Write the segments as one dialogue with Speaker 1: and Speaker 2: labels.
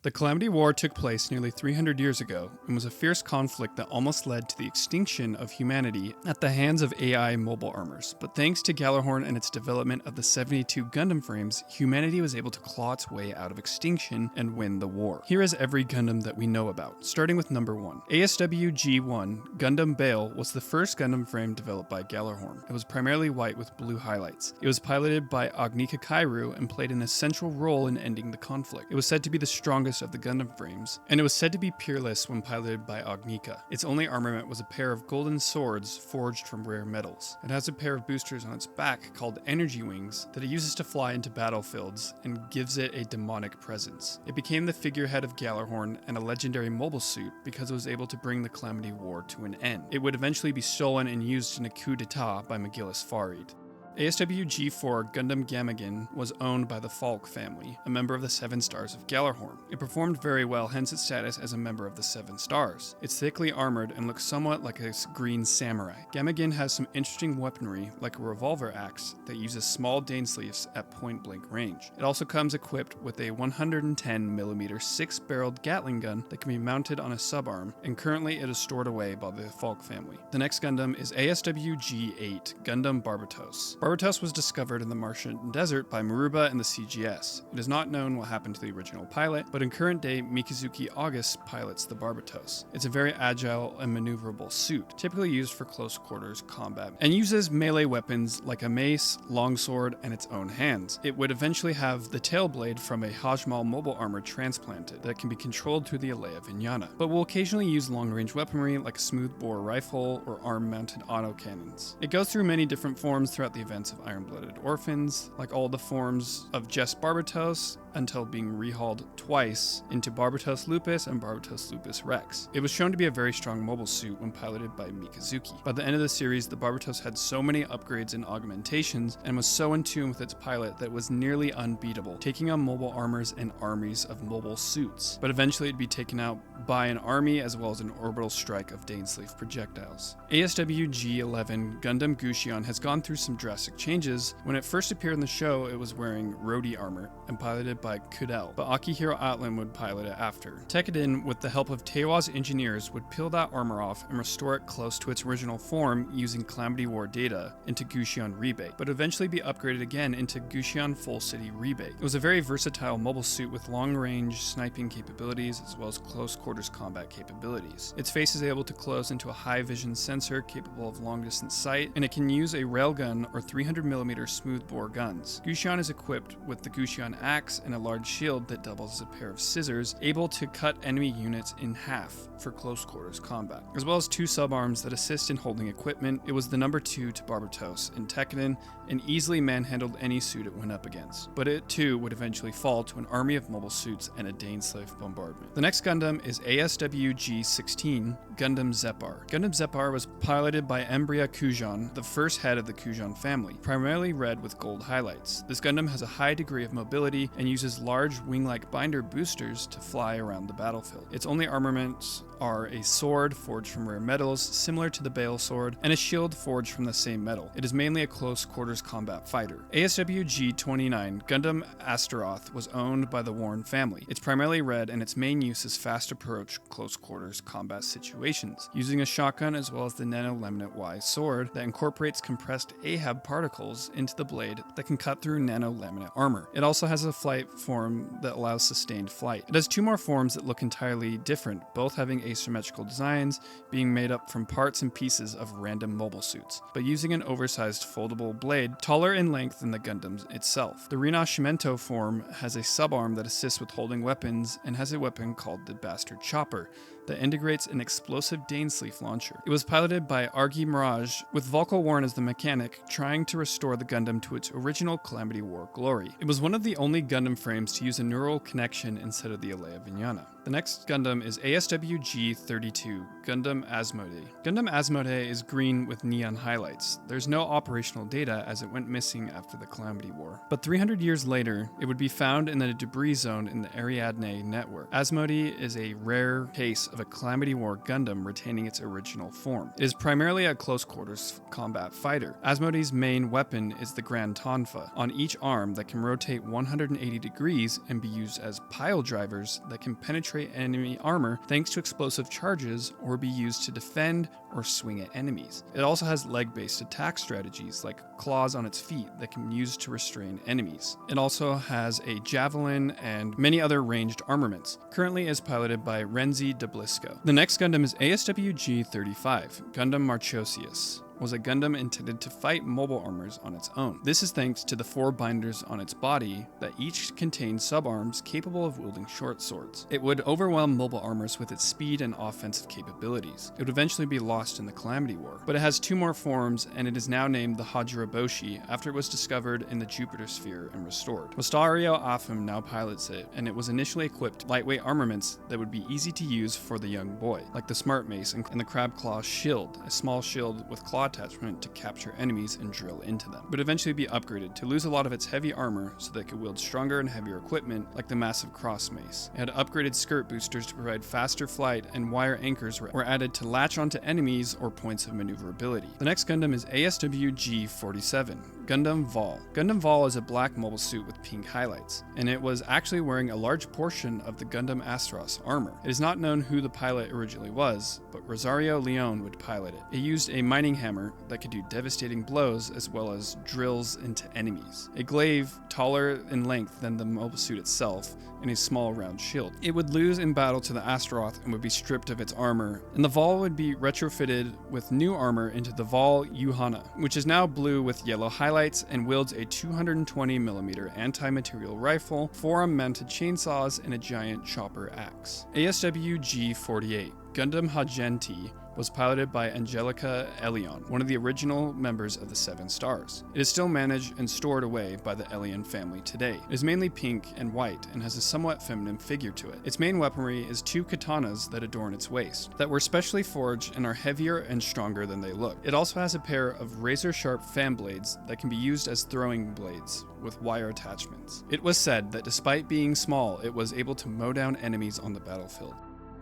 Speaker 1: The Calamity War took place nearly 300 years ago and was a fierce conflict that almost led to the extinction of humanity at the hands of AI mobile armors. But thanks to Gjallarhorn and its development of the 72 Gundam frames, humanity was able to claw its way out of extinction and win the war. Here is every Gundam that we know about, starting with number 1. ASW G1 Gundam Bael was the first Gundam frame developed by Gjallarhorn. It was primarily white with blue highlights. It was piloted by Agnika Kairu and played an essential role in ending the conflict. It was said to be the strongest of the Gundam frames, and it was said to be peerless when piloted by Agnika. Its only armament was a pair of golden swords forged from rare metals. It has a pair of boosters on its back called energy wings that it uses to fly into battlefields and gives it a demonic presence. It became the figurehead of Gjallarhorn and a legendary mobile suit because it was able to bring the Calamity War to an end. It would eventually be stolen and used in a coup d'etat by McGillis Farid. ASW G4 Gundam Gamagen was owned by the Falk family, a member of the Seven Stars of Gjallarhorn. It performed very well, hence its status as a member of the Seven Stars. It's thickly armored and looks somewhat like a green samurai. Gamagen has some interesting weaponry, like a revolver axe that uses small Dainsleifs at point-blank range. It also comes equipped with a 110mm 6-barreled Gatling gun that can be mounted on a subarm, and currently it is stored away by the Falk family. The next Gundam is ASW G8 Gundam Barbatos. Barbatos was discovered in the Martian desert by Maruba and the CGS. It is not known what happened to the original pilot, but in current day, Mikazuki August pilots the Barbatos. It's a very agile and maneuverable suit, typically used for close quarters combat, and uses melee weapons like a mace, longsword, and its own hands. It would eventually have the tail blade from a Hajmal mobile armor transplanted that can be controlled through the Alea Vignana, but will occasionally use long-range weaponry like a smoothbore rifle or arm-mounted autocannons. It goes through many different forms throughout the events of Iron-Blooded Orphans, like all the forms of just Barbatos, until being rehauled twice into Barbatos Lupus and Barbatos Lupus Rex. It was shown to be a very strong mobile suit when piloted by Mikazuki. By the end of the series, the Barbatos had so many upgrades and augmentations and was so in tune with its pilot that it was nearly unbeatable, taking on mobile armors and armies of mobile suits. But eventually it'd be taken out by an army as well as an orbital strike of Dainsleif projectiles. ASW G11 Gundam Gusion has gone through some drastic changes. When it first appeared in the show, it was wearing roadie armor and piloted by Kudel, but Akihiro Atlan would pilot it after. Tekiden, with the help of Teiwa's engineers, would peel that armor off and restore it close to its original form using Calamity War data into Gusion Rebate, but eventually be upgraded again into Gusion Full City Rebate. It was a very versatile mobile suit with long-range sniping capabilities as well as close-quarters combat capabilities. Its face is able to close into a high-vision sensor capable of long-distance sight, and it can use a railgun or 300mm smoothbore guns. Gusion is equipped with the Gusion axe and a large shield that doubles as a pair of scissors, able to cut enemy units in half for close quarters combat, as well as 2 subarms that assist in holding equipment. It was the number 2 to Barbatos in Tekiden and easily manhandled any suit it went up against, but it too would eventually fall to an army of mobile suits and a Dainsleif bombardment. The next Gundam is ASW G16 Gundam Zepar. Gundam Zepar was piloted by Embria Gusion, the first head of the Gusion family, primarily red with gold highlights. This Gundam has a high degree of mobility and uses large wing-like binder boosters to fly around the battlefield. Its only armaments are a sword forged from rare metals, similar to the Bael sword, and a shield forged from the same metal. It is mainly a close quarters combat fighter. ASW G29 Gundam Astaroth was owned by the Warren family. It's primarily red, and its main use is fast approach close quarters combat situations, using a shotgun as well as the Nano-Laminate Y sword that incorporates compressed Ahab particles into the blade that can cut through Nano-Laminate armor. It also has a flight form that allows sustained flight. It has 2 more forms that look entirely different, both having asymmetrical designs, being made up from parts and pieces of random mobile suits, but using an oversized foldable blade taller in length than the Gundam itself. The Rinashimento form has a subarm that assists with holding weapons and has a weapon called the Bastard Chopper that integrates an explosive Dainsleif launcher. It was piloted by Argy Mirage, with Volko Warren as the mechanic, trying to restore the Gundam to its original Calamity War glory. It was one of the only Gundam frames to use a neural connection instead of the Alea Vignana. The next Gundam is ASW G32 Gundam Asmodee. Gundam Asmodee is green with neon highlights. There's no operational data as it went missing after the Calamity War, but 300 years later, it would be found in the debris zone in the Ariadne network. Asmodee is a rare case of of a Calamity War Gundam retaining its original form. It is primarily a close-quarters combat fighter. Asmodee's main weapon is the Grand Tonfa, on each arm that can rotate 180 degrees and be used as pile drivers that can penetrate enemy armor thanks to explosive charges or be used to defend or swing at enemies. It also has leg-based attack strategies like claws on its feet that can be used to restrain enemies. It also has a javelin and many other ranged armaments. Currently is piloted by Renzi de Blisco. The next Gundam is ASWG-35, Gundam Marchosius. Was a Gundam intended to fight mobile armors on its own. This is thanks to the 4 binders on its body that each contain subarms capable of wielding short swords. It would overwhelm mobile armors with its speed and offensive capabilities. It would eventually be lost in the Calamity War, but it has 2 more forms and it is now named the Hajiraboshi after it was discovered in the Jupiter sphere and restored. Mostario Afam now pilots it, and it was initially equipped with lightweight armaments that would be easy to use for the young boy, like the Smart Mace and the Crab Claw Shield, a small shield with claw attachment to capture enemies and drill into them, but eventually be upgraded to lose a lot of its heavy armor so that it could wield stronger and heavier equipment like the massive cross mace. It had upgraded skirt boosters to provide faster flight, and wire anchors were added to latch onto enemies or points of maneuverability. The next Gundam is ASWG-47, Gundam Vaal. Gundam Vaal is a black mobile suit with pink highlights, and it was actually wearing a large portion of the Gundam Astaros armor. It is not known who the pilot originally was, but Rosario Leone would pilot it. It used a mining hammer that could do devastating blows as well as drills into enemies. A glaive taller in length than the mobile suit itself, and a small round shield. It would lose in battle to the Astaroth and would be stripped of its armor, and the Vaal would be retrofitted with new armor into the Vaal Yuhana, which is now blue with yellow highlights and wields a 220mm anti-material rifle, 4 mounted chainsaws, and a giant chopper axe. ASWG-48, Gundam Hagenti, was piloted by Angelica Elion, one of the original members of the 7 Stars. It is still managed and stored away by the Elion family today. It is mainly pink and white and has a somewhat feminine figure to it. Its main weaponry is 2 katanas that adorn its waist, that were specially forged and are heavier and stronger than they look. It also has a pair of razor-sharp fan blades that can be used as throwing blades with wire attachments. It was said that despite being small, it was able to mow down enemies on the battlefield.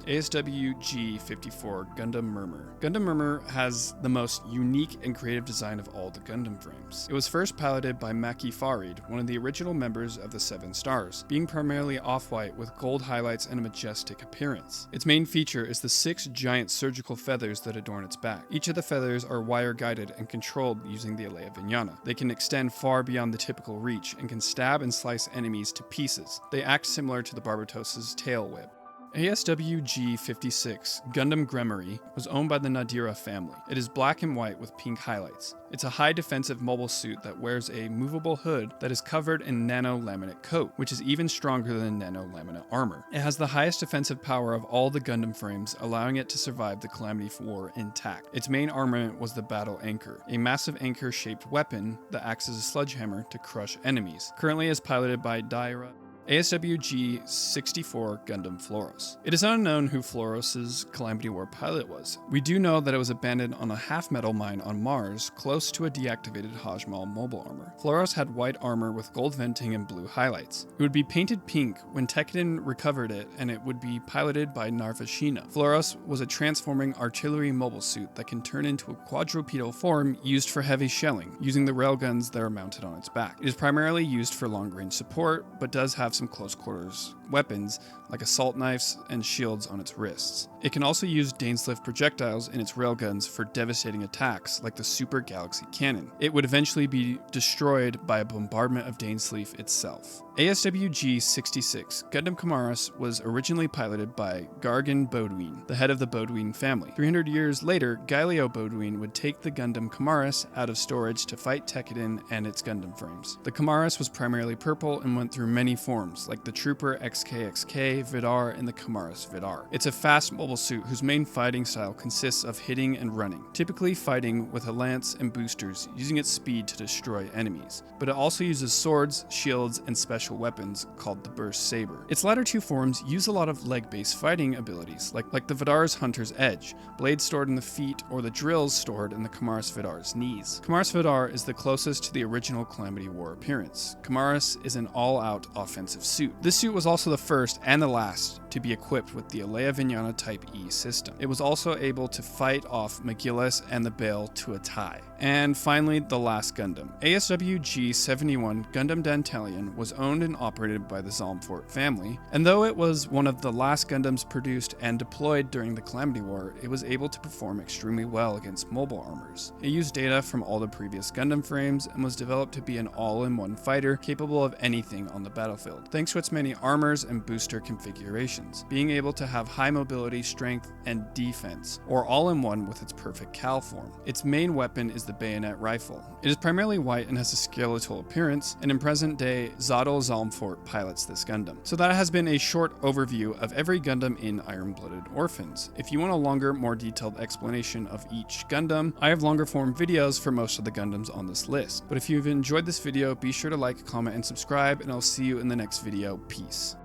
Speaker 1: ASWG-54 Gundam Murmur. Gundam Murmur has the most unique and creative design of all the Gundam frames. It was first piloted by Maki Farid, one of the original members of the 7 Stars, being primarily off-white with gold highlights and a majestic appearance. Its main feature is the 6 giant surgical feathers that adorn its back. Each of the feathers are wire-guided and controlled using the Alea Vignana. They can extend far beyond the typical reach and can stab and slice enemies to pieces. They act similar to the Barbatos' tail whip. ASWG-56 Gundam Gremory was owned by the Nadira family. It is black and white with pink highlights. It's a high defensive mobile suit that wears a movable hood that is covered in nano-laminate coat, which is even stronger than nano-laminate armor. It has the highest defensive power of all the Gundam frames, allowing it to survive the Calamity War intact. Its main armament was the Battle Anchor, a massive anchor-shaped weapon that acts as a sledgehammer to crush enemies. Currently is piloted by Daira. ASWG-64 Gundam Flouros. It is unknown who Flouros' Calamity War pilot was. We do know that it was abandoned on a half-metal mine on Mars, close to a deactivated Hajmal mobile armor. Flouros had white armor with gold venting and blue highlights. It would be painted pink when Tekiden recovered it, and it would be piloted by Narvashina. Flouros was a transforming artillery mobile suit that can turn into a quadrupedal form used for heavy shelling, using the railguns that are mounted on its back. It is primarily used for long-range support, but does have some close quarters weapons like assault knives and shields on its wrists. It can also use Dainslift projectiles in its railguns for devastating attacks like the Super Galaxy Cannon. It would eventually be destroyed by a bombardment of Dainsleif itself. ASWG-66 Gundam Kamaras was originally piloted by Gargan Bodwin, the head of the Bodwin family. 300 years later, Gaileo Bodwin would take the Gundam Kamaras out of storage to fight Tekiden and its Gundam frames. The Kamaras was primarily purple and went through many forms, like the Trooper XKXK, Vidar, and the Kamaras Vidar. It's a fast mobile suit whose main fighting style consists of hitting and running, typically fighting with a lance and boosters, using its speed to destroy enemies. But it also uses swords, shields, and special weapons called the Burst Saber. Its latter 2 forms use a lot of leg-based fighting abilities, like the Vidar's Hunter's Edge, blades stored in the feet, or the drills stored in the Kamaras Vidar's knees. Kamaras Vidar is the closest to the original Calamity War appearance. Kamaras is an all-out offensive suit. This suit was also the first and the last to be equipped with the Alea Vignana Type E system. It was also able to fight off McGillis and the Bael to a tie. And finally, the last Gundam. ASW G71 Gundam Dantalion was owned and operated by the Zalmfort family, and though it was one of the last Gundams produced and deployed during the Calamity War, it was able to perform extremely well against mobile armors. It used data from all the previous Gundam frames and was developed to be an all-in-one fighter capable of anything on the battlefield, thanks to its many armors and booster configurations, being able to have high mobility, strength, and defense, or all in one with its perfect Cal form. Its main weapon is the bayonet rifle. It is primarily white and has a skeletal appearance, and in present day, Zadal Zalmfort pilots this Gundam. So that has been a short overview of every Gundam in Iron-Blooded Orphans. If you want a longer, more detailed explanation of each Gundam, I have longer form videos for most of the Gundams on this list. But if you've enjoyed this video, be sure to like, comment, and subscribe, and I'll see you in the next video. Peace.